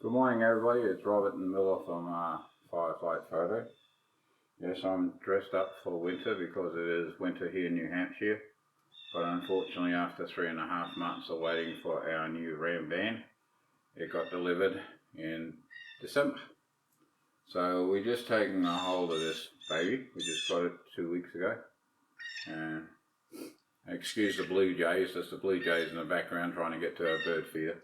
Good morning everybody, it's Robert and Miller from Fireflight Photo. Yes, I'm dressed up for winter because it is winter here in New Hampshire, but unfortunately after 3.5 months of waiting for our new Ram van, it got delivered in December. So we're just taking a hold of this baby. We just got it 2 weeks ago. And excuse the blue jays, there's the blue jays in the background trying to get to our bird feeder.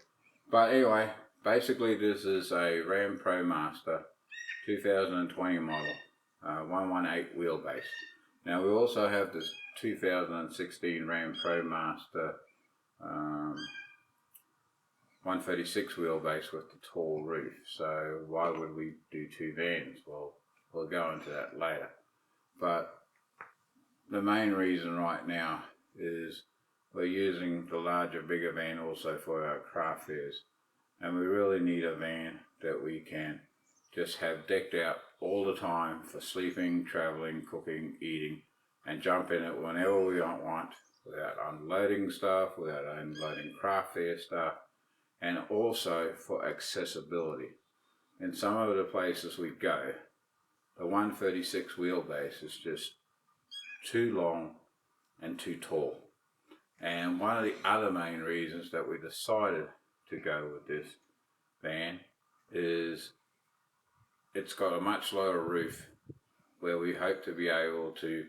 But anyway, basically this is a Ram Promaster 2020 model, 118 wheelbase. Now we also have this 2016 Ram Promaster 136 wheelbase with the tall roof. So why would we do two vans? Well, we'll go into that later. But the main reason right now is we're using the larger, bigger van also for our craft fairs. And we really need a van that we can just have decked out all the time for sleeping, traveling, cooking, eating, and jump in it whenever we want without unloading stuff, without unloading craft fair stuff, and also for accessibility. In some of the places we go, the 136 wheelbase is just too long and too tall. And one of the other main reasons that we decided to go with this van is it's got a much lower roof, where we hope to be able to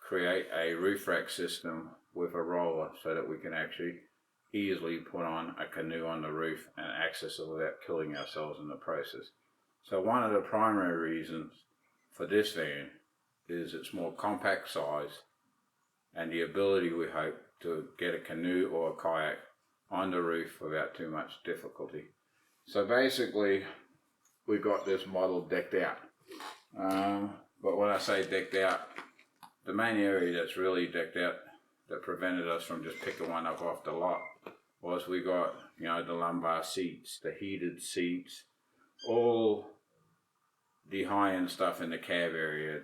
create a roof rack system with a roller so that we can actually easily put on a canoe on the roof and access it without killing ourselves in the process. So one of the primary reasons for this van is its more compact size and the ability, we hope, to get a canoe or a kayak on the roof without too much difficulty. So basically we got this model decked out, but when I say decked out, the main area that's really decked out that prevented us from just picking one up off the lot was we got, you know, the lumbar seats, the heated seats, all the high-end stuff in the cab area,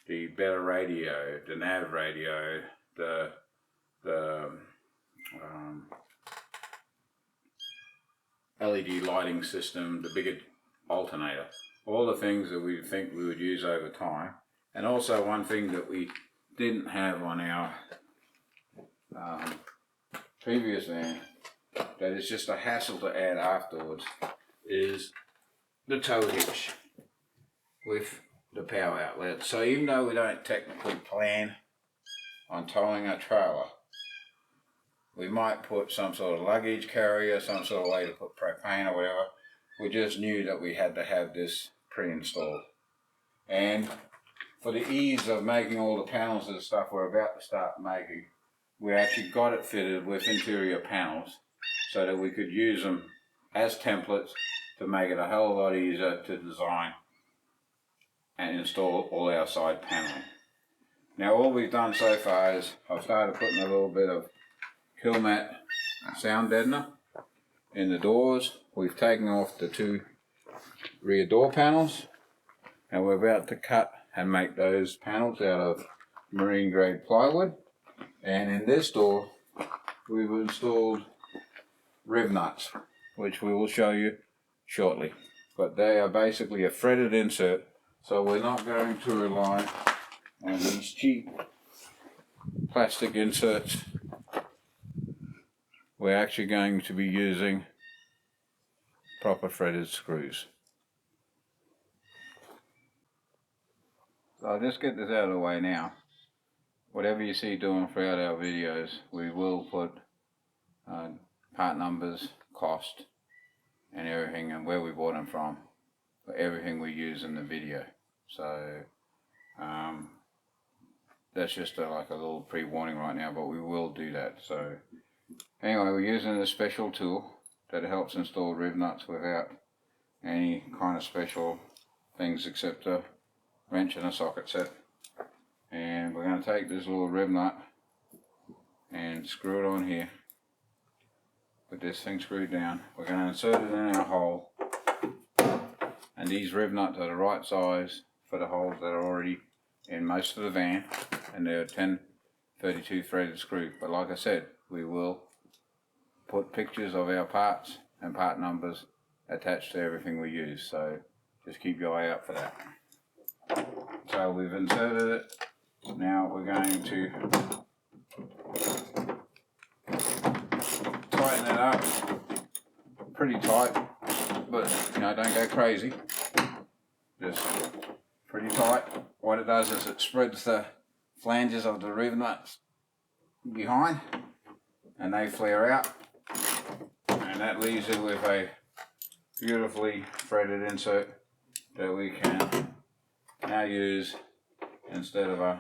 the better radio, the nav radio, the LED lighting system, the bigger alternator, all the things that we think we would use over time. And also one thing that we didn't have on our previous van, that is just a hassle to add afterwards, is the tow hitch with the power outlet. So even though we don't technically plan on towing a trailer, we might put some sort of luggage carrier, some sort of way to put propane or whatever. We just knew that we had to have this pre-installed. And for the ease of making all the panels and stuff we're about to start making, we actually got it fitted with interior panels so that we could use them as templates to make it a hell of a lot easier to design and install all our side paneling. Now all we've done so far is I've started putting a little bit of Killmat sound deadener in the doors. We've taken off the two rear door panels and we're about to cut and make those panels out of marine grade plywood. And in this door we've installed rib nuts, which we will show you shortly. But they are basically a threaded insert, so we're not going to rely on these cheap plastic inserts. We're actually going to be using proper threaded screws. So I'll just get this out of the way now. Whatever you see doing throughout our videos, we will put part numbers, cost, and everything, and where we bought them from, for everything we use in the video. So that's just like a little pre-warning right now, but we will do that. So anyway, we're using a special tool that helps install rib nuts without any kind of special things except a wrench and a socket set. And we're going to take this little rib nut and screw it on here with this thing screwed down. We're going to insert it in our hole, and these rib nuts are the right size for the holes that are already in most of the van, and they're 1032 threaded screw. But like I said, we will put pictures of our parts and part numbers attached to everything we use, so just keep your eye out for that. So we've inserted it. Now we're going to tighten it up pretty tight, but you know, don't go crazy, just pretty tight. What it does is it spreads the flanges of the rev nuts behind and they flare out, and that leaves you with a beautifully threaded insert that we can now use instead of a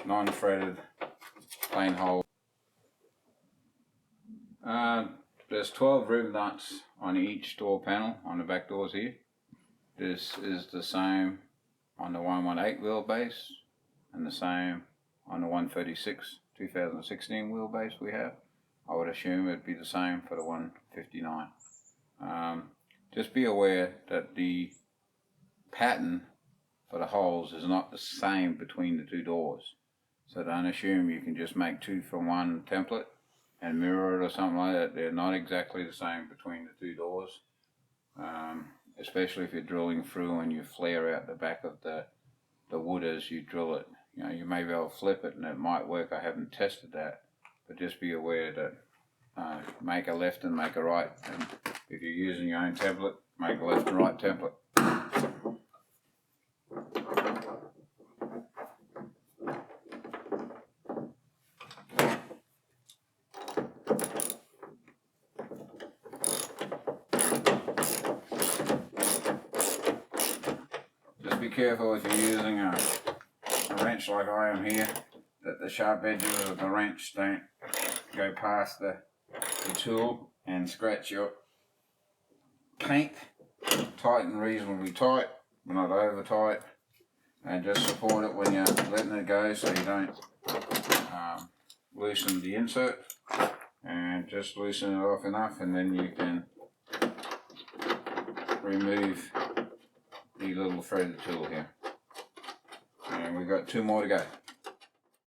non-threaded plain hole. There's 12 rev nuts on each door panel on the back doors here. This is the same on the 118 wheelbase and the same on the 136 2016 wheelbase we have. I would assume it'd be the same for the 159. Just be aware that the pattern for the holes is not the same between the two doors. So don't assume you can just make two from one template and mirror it or something like that. They're not exactly the same between the two doors. Especially if you're drilling through and you flare out the back of the wood as you drill it. You know, you may be able to flip it and it might work. I haven't tested that, but just be aware that make a left and make a right, and if you're using your own template, make a left and right template. Just be careful if you're using a wrench like I am here, that the sharp edges of the wrench don't go past the tool and scratch your paint. Tighten reasonably tight, but not over tight, and just support it when you're letting it go so you don't loosen the insert, and just loosen it off enough, and then you can remove the little threaded tool here. And we've got 2 more to go.